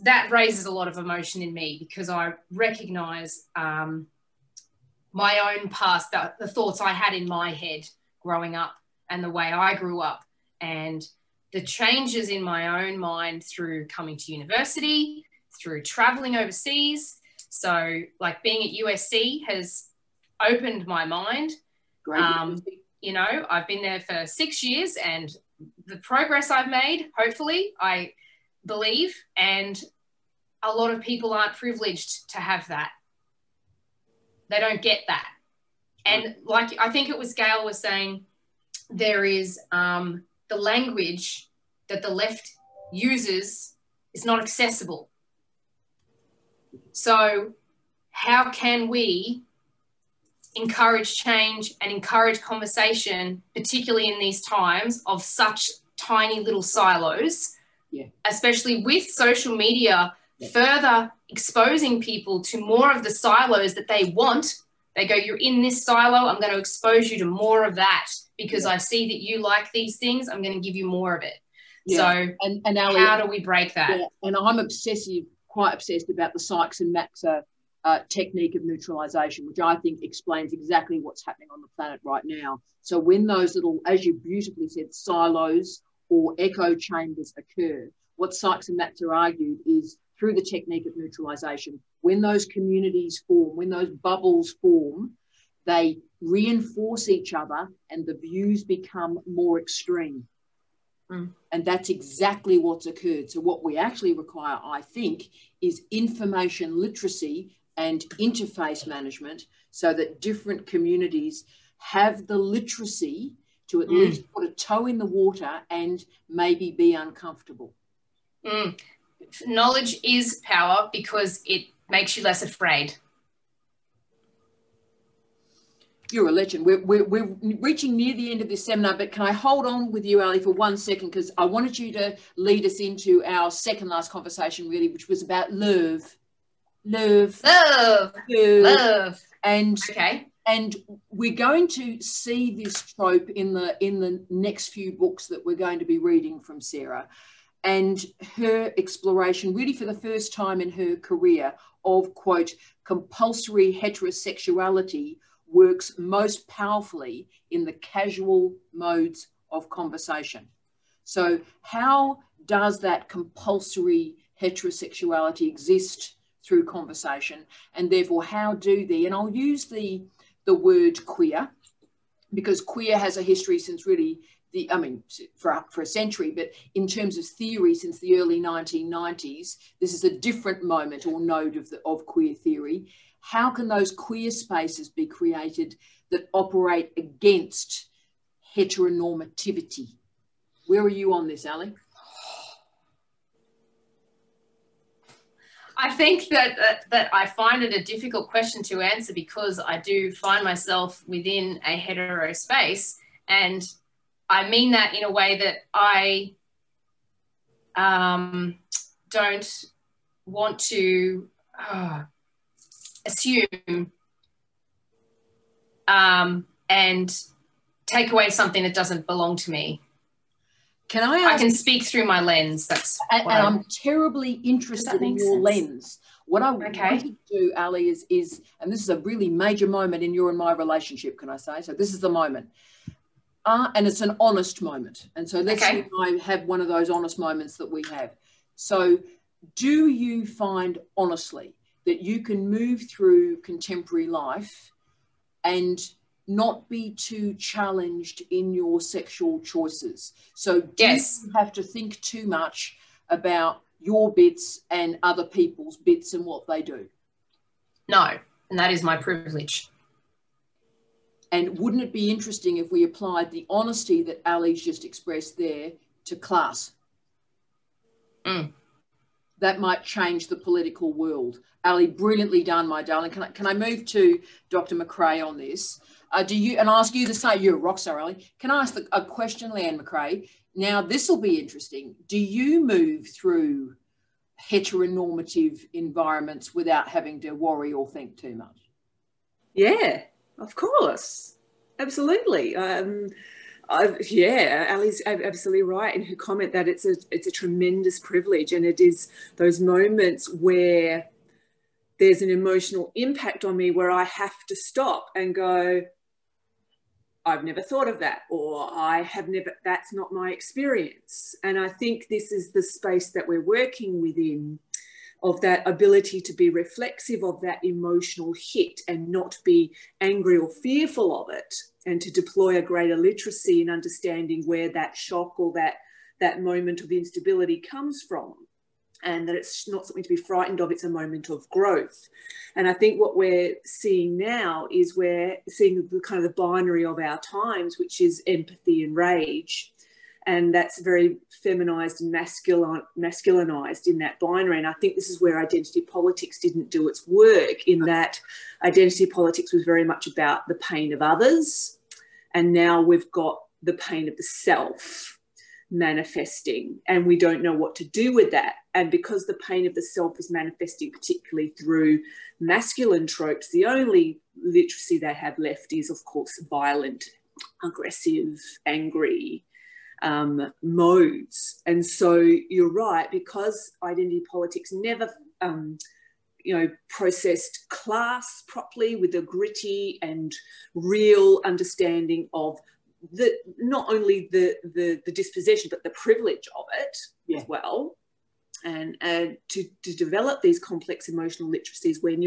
that raises a lot of emotion in me, because I recognize my own past, the thoughts I had in my head growing up and the way I grew up, and the changes in my own mind through coming to university, through traveling overseas. So like being at USC has opened my mind. Great. You know, I've been there for 6 years, and the progress I've made, hopefully, I believe, and a lot of people aren't privileged to have that. They don't get that. And like, I think it was Gail was saying, there is the language that the left uses is not accessible. So how can we encourage change and encourage conversation, particularly in these times of such tiny little silos, especially with social media further exposing people to more of the silos that they want. They go, you're in this silo, I'm going to expose you to more of that because I see that you like these things, I'm going to give you more of it. So and Ali, how do we break that? And I'm quite obsessed about the Sykes and Maxa technique of neutralization, which I think explains exactly what's happening on the planet right now. So when those little, as you beautifully said, silos or echo chambers occur, what Sykes and Maxa argued is through the technique of neutralization, when those communities form, when those bubbles form, they reinforce each other and the views become more extreme. And that's exactly what's occurred. So what we actually require, I think, is information literacy and interface management so that different communities have the literacy to at least put a toe in the water and maybe be uncomfortable. Knowledge is power because it makes you less afraid. You're a legend. We're reaching near the end of this seminar, but can I hold on with you, Ali, for 1 second? Because I wanted you to lead us into our second last conversation, really, which was about love. Love. And we're going to see this trope in the next few books that we're going to be reading from Sarah, and her exploration, really for the first time in her career, of, quote, compulsory heterosexuality works most powerfully in the casual modes of conversation. So how does that compulsory heterosexuality exist through conversation? And therefore, how do and I'll use the word queer, because queer has a history since really for a century, but in terms of theory, since the early 1990s, this is a different moment or node of queer theory. How can those queer spaces be created that operate against heteronormativity? Where are you on this, Ali? I think that I find it a difficult question to answer because I do find myself within a hetero space, and I mean that in a way that I don't want to assume and take away something that doesn't belong to me. Can I ask? I can speak through my lens. That's and I'm terribly interested in your lens. What I want to do, Ali, is, and this is a really major moment in your and my relationship, can I say? So this is the moment. And it's an honest moment. And so let's see if I have one of those honest moments that we have. So do you find, honestly, that you can move through contemporary life and not be too challenged in your sexual choices? So do you have to think too much about your bits and other people's bits and what they do? No, and that is my privilege. And wouldn't it be interesting if we applied the honesty that Ali's just expressed there to class? That might change the political world. Ali, brilliantly done, my darling. Can I move to Dr. McRae on this? And I'll ask you the same. You're a rock star, Ali. Can I ask a question, Leanne McRae? Now, this will be interesting. Do you move through heteronormative environments without having to worry or think too much? Yeah, of course. Absolutely. Ali's absolutely right in her comment that it's a tremendous privilege, and it is those moments where there's an emotional impact on me where I have to stop and go, I've never thought of that, or that's not my experience. And I think this is the space that we're working within, of that ability to be reflexive of that emotional hit and not be angry or fearful of it, and to deploy a greater literacy in understanding where that shock or that moment of instability comes from. and that it's not something to be frightened of, it's a moment of growth. And I think what we're seeing now is we're seeing the kind of the binary of our times, which is empathy and rage. And that's very feminized and masculinized in that binary. And I think this is where identity politics didn't do its work, in that identity politics was very much about the pain of others. And now we've got the pain of the self manifesting, and we don't know what to do with that. And because the pain of the self is manifesting particularly through masculine tropes, the only literacy they have left is, of course, violent, aggressive, angry modes. And so you're right, because identity politics never processed class properly with a gritty and real understanding of not only the dispossession, but the privilege of it as well. And to develop these complex emotional literacies when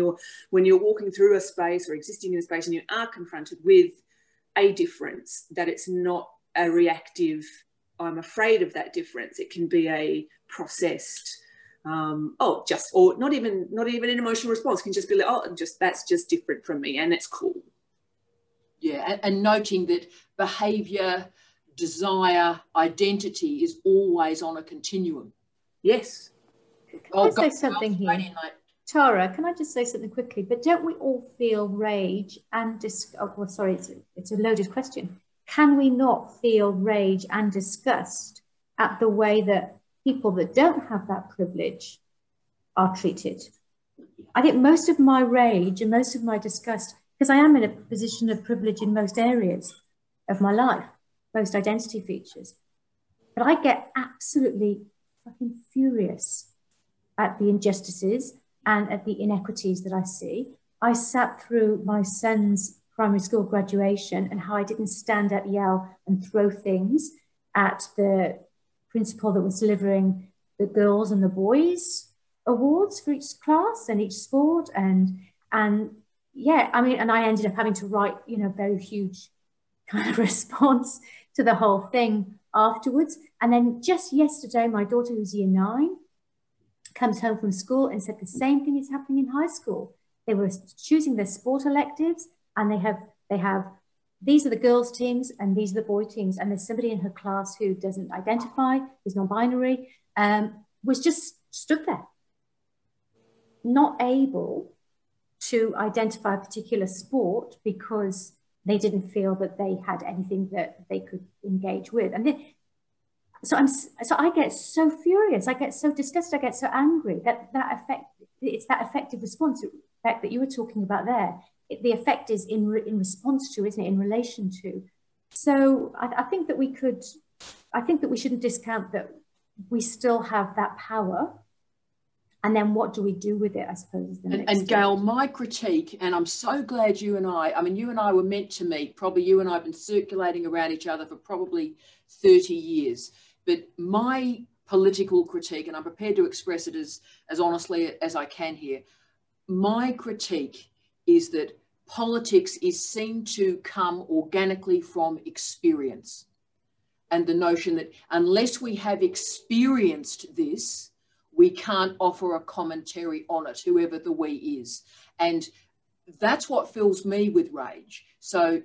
you're walking through a space or existing in a space and you are confronted with a difference, that it's not a reactive, I'm afraid of that difference. It can be a processed, or not even an emotional response. It can just be like, that's just different from me, and it's cool. Yeah, and noting that behaviour, desire, identity is always on a continuum. Yes. Can I say something here? Tara, can I just say something quickly? But don't we all feel rage and it's a loaded question. Can we not feel rage and disgust at the way that people that don't have that privilege are treated? I think most of my rage and most of my disgust, because I am in a position of privilege in most areas of my life, most identity features. But I get absolutely fucking furious at the injustices and at the inequities that I see. I sat through my son's primary school graduation and how I didn't stand up, yell and throw things at the principal that was delivering the girls and the boys awards for each class and each sport. And yeah, I mean, and I ended up having to write, a very huge kind of response to the whole thing afterwards. And then just yesterday, my daughter, who's year 9, comes home from school and said the same thing is happening in high school. They were choosing their sport electives, and they have these are the girls' teams and these are the boy teams. And there's somebody in her class who doesn't identify, is non-binary, was just stood there, not able to identify a particular sport because they didn't feel that they had anything that they could engage with. And then, so I get so furious, I get so disgusted, I get so angry it's that effective response effect that you were talking about there. The effect is in response to, isn't it? In relation to. So I think that we shouldn't discount that we still have that power. And then what do we do with it, I suppose, is the next and Gail, my critique, and I'm so glad you and I were meant to meet. Probably you and I have been circulating around each other for probably 30 years. But my political critique, and I'm prepared to express it as honestly as I can here, my critique is that politics is seen to come organically from experience. And the notion that unless we have experienced this, we can't offer a commentary on it, whoever the we is. And that's what fills me with rage. So,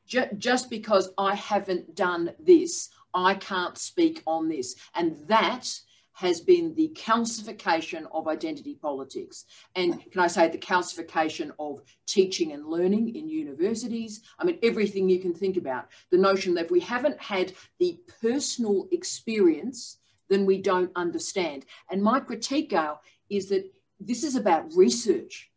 just because I haven't done this, I can't speak on this. And that has been the calcification of identity politics. And can I say the calcification of teaching and learning in universities? I mean, everything you can think about. The notion that if we haven't had the personal experience, then we don't understand. And my critique, Gail, is that this is about research,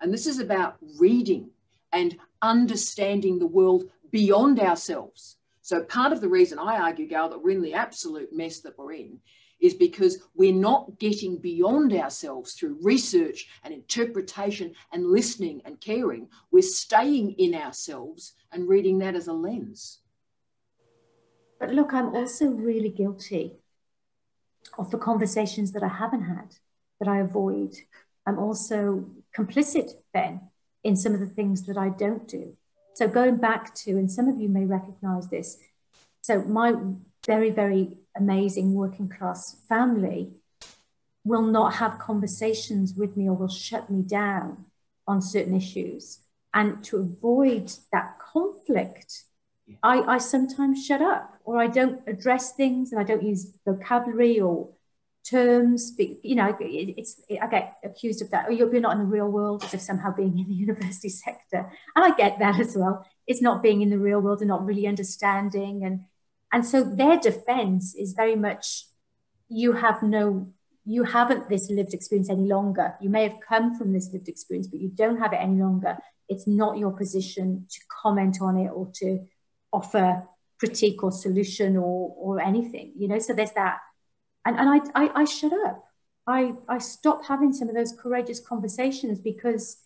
and this is about reading and understanding the world beyond ourselves. So part of the reason I argue, Gail, that we're in the absolute mess that we're in is because we're not getting beyond ourselves through research and interpretation and listening and caring. We're staying in ourselves and reading that as a lens. But look, I'm also really guilty of the conversations that I haven't had, that I avoid. I'm also complicit then in some of the things that I don't do. So going back to, and some of you may recognize this, so my very, very amazing working class family will not have conversations with me or will shut me down on certain issues. And to avoid that conflict, I sometimes shut up, or I don't address things, and I don't use vocabulary or terms. You know, I get accused of that. Oh, you're not in the real world, as if somehow being in the university sector. And I get that as well. It's not being in the real world and not really understanding. And so their defense is very much, you haven't this lived experience any longer. You may have come from this lived experience, but you don't have it any longer. It's not your position to comment on it or to offer critique or solution or anything, you know. So there's that. And I shut up. I stop having some of those courageous conversations because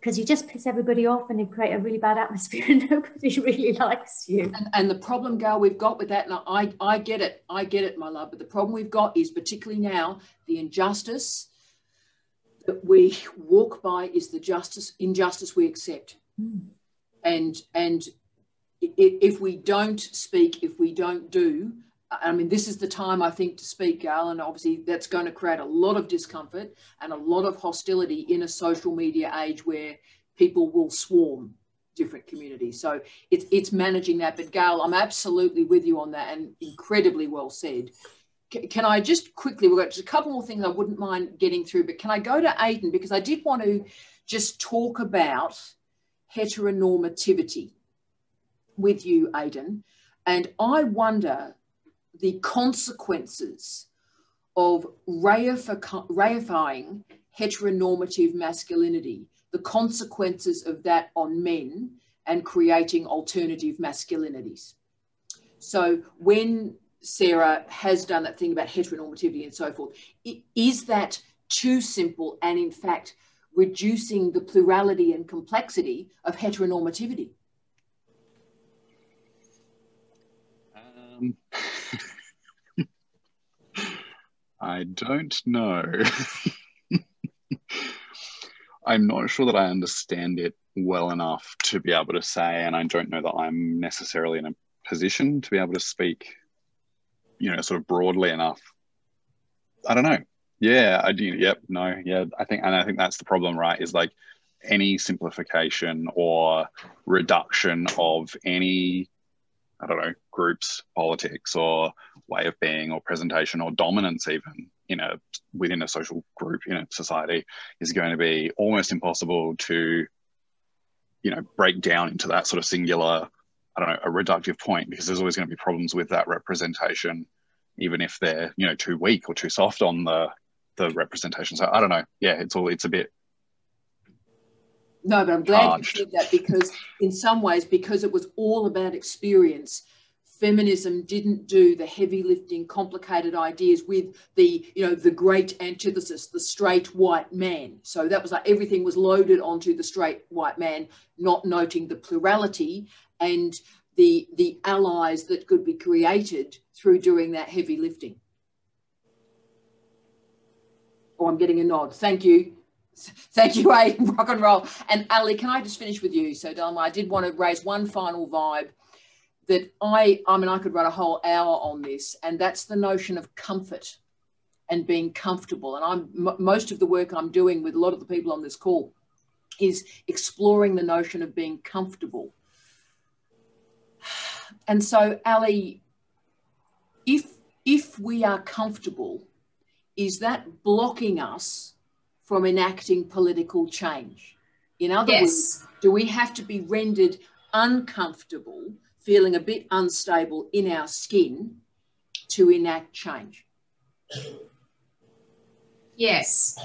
you just piss everybody off and you create a really bad atmosphere and nobody really likes you. And the problem, Gail, we've got with that, and I get it, my love, but the problem we've got is, particularly now, the injustice that we walk by is the injustice we accept. And if we don't speak, if we don't do, I mean, this is the time, I think, to speak, Gail, and obviously that's going to create a lot of discomfort and a lot of hostility in a social media age where people will swarm different communities. So it's managing that. But Gail, I'm absolutely with you on that, and incredibly well said. Can I just quickly, we've got just a couple more things I wouldn't mind getting through, but can I go to Aidan, because I did want to just talk about heteronormativity with you, Aidan, and I wonder the consequences of reifying heteronormative masculinity, the consequences of that on men and creating alternative masculinities. So when Sarah has done that thing about heteronormativity and so forth, is that too simple and in fact reducing the plurality and complexity of heteronormativity? I don't know. I'm not sure that I understand it well enough to be able to say, and I don't know that I'm necessarily in a position to be able to speak, you know, sort of broadly enough. I don't know. Yeah, I do. Yep. No. Yeah. I think that's the problem, right? Is like any simplification or reduction of any, I don't know, groups, politics, or way of being, or presentation, or dominance, even within a social group in a society, is going to be almost impossible to, break down into that sort of singular, I don't know, a reductive point, because there's always going to be problems with that representation, even if they're, too weak or too soft on the representation. So I don't know. Yeah, it's a bit. No, but I'm glad you said that, because in some ways, because it was all about experience, feminism didn't do the heavy lifting, complicated ideas with the, the great antithesis, the straight white man. So that was like everything was loaded onto the straight white man, not noting the plurality and the allies that could be created through doing that heavy lifting. Oh, I'm getting a nod. Thank you. Thank you, Aidan. Rock and roll. And Ali, can I just finish with you? So, Delma, I did want to raise one final vibe that I could run a whole hour on this, and that's the notion of comfort and being comfortable. And most of the work I'm doing with a lot of the people on this call is exploring the notion of being comfortable. And so, Ali, if we are comfortable, is that blocking us from enacting political change? In other words, do we have to be rendered uncomfortable, feeling a bit unstable in our skin to enact change? Yes.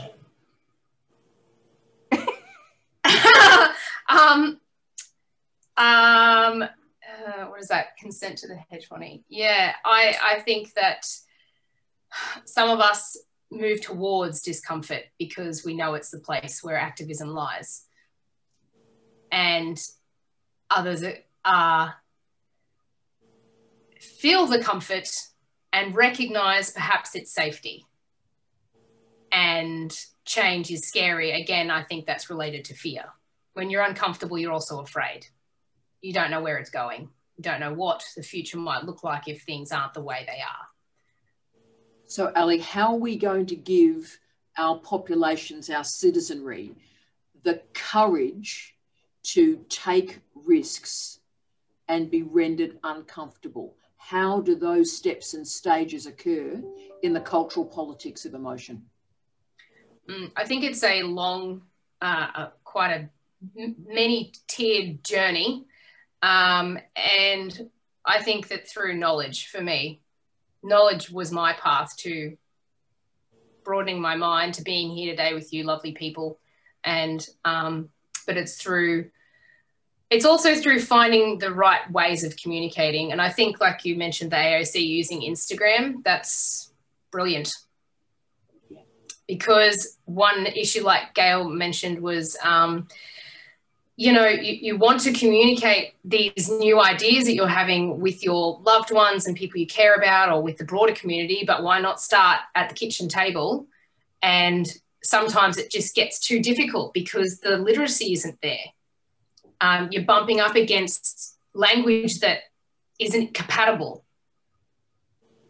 What is that? Consent to the hegemony. Yeah, I think that some of us move towards discomfort because we know it's the place where activism lies. And others feel the comfort and recognize perhaps its safety. And change is scary. Again, I think that's related to fear. When you're uncomfortable, you're also afraid. You don't know where it's going. You don't know what the future might look like if things aren't the way they are. So, Ali, how are we going to give our populations, our citizenry, the courage to take risks and be rendered uncomfortable? How do those steps and stages occur in the cultural politics of emotion? I think it's a long, quite a many-tiered journey. And I think that through knowledge, for me, knowledge was my path to broadening my mind, to being here today with you lovely people. And, but it's also through finding the right ways of communicating. And I think, like you mentioned, the AOC using Instagram, that's brilliant. Because one issue, like Gail mentioned, was, you know, you want to communicate these new ideas that you're having with your loved ones and people you care about, or with the broader community, but why not start at the kitchen table? And sometimes it just gets too difficult because the literacy isn't there. You're bumping up against language that isn't compatible.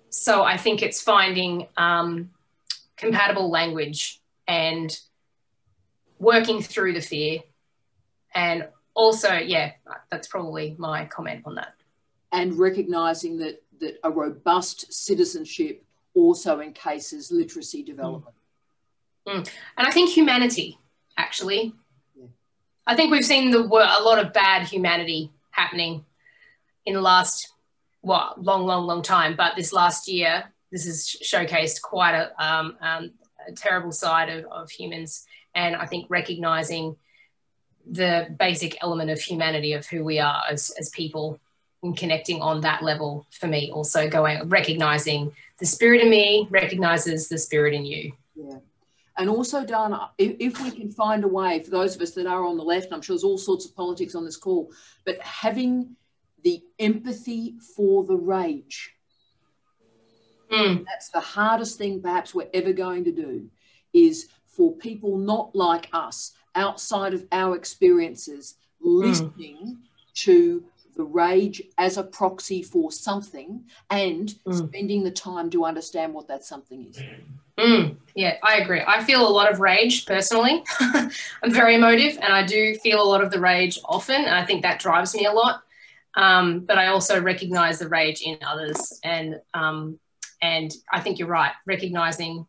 So I think it's finding compatible language and working through the fear. And also, yeah, that's probably my comment on that. And recognising that a robust citizenship also encases literacy development. And I think humanity, actually. Yeah. I think we've seen a lot of bad humanity happening in the last, long time. But this last year, this has showcased quite a terrible side of humans. And I think recognising the basic element of humanity, of who we are as people, and connecting on that level, for me, also recognising the spirit in me recognises the spirit in you. Yeah. And also, Dana, if we can find a way, for those of us that are on the left, and I'm sure there's all sorts of politics on this call, but having the empathy for the rage. That's the hardest thing perhaps we're ever going to do, is for people not like us, outside of our experiences, listening to the rage as a proxy for something and spending the time to understand what that something is. Yeah, I agree. I feel a lot of rage personally. I'm very emotive and I do feel a lot of the rage often, and I think that drives me a lot. But I also recognise the rage in others, and I think you're right, recognising,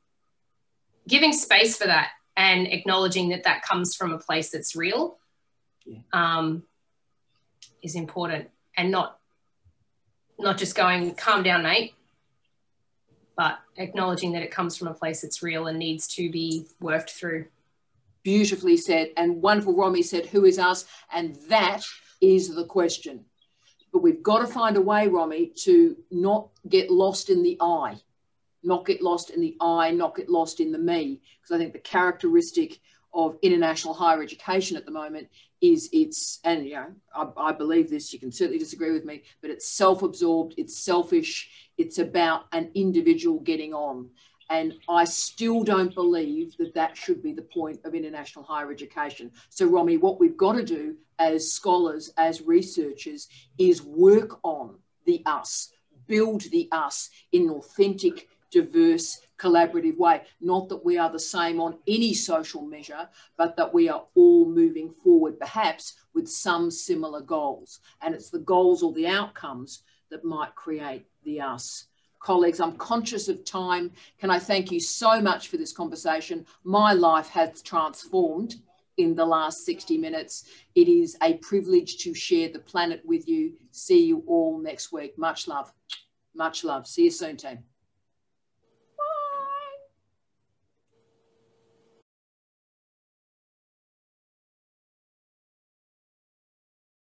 giving space for that and acknowledging that that comes from a place that's real is important, and not just going, calm down, mate, but acknowledging that it comes from a place that's real and needs to be worked through. Beautifully said. And wonderful Romy said, who is us? And that is the question. But we've got to find a way, Romy, to not get lost in the I, not get lost in the I, not get lost in the me. Because I think the characteristic of international higher education at the moment is and you know, I believe this, you can certainly disagree with me, but it's self-absorbed, it's selfish, it's about an individual getting on. And I still don't believe that that should be the point of international higher education. So, Romy, what we've got to do as scholars, as researchers, is work on the us, build the us in an authentic, diverse, collaborative way. Not that we are the same on any social measure, but that we are all moving forward, perhaps with some similar goals. And it's the goals or the outcomes that might create the us. Colleagues, I'm conscious of time. Can I thank you so much for this conversation? My life has transformed in the last 60 minutes. It is a privilege to share the planet with you. See you all next week. Much love. Much love. See you soon, team.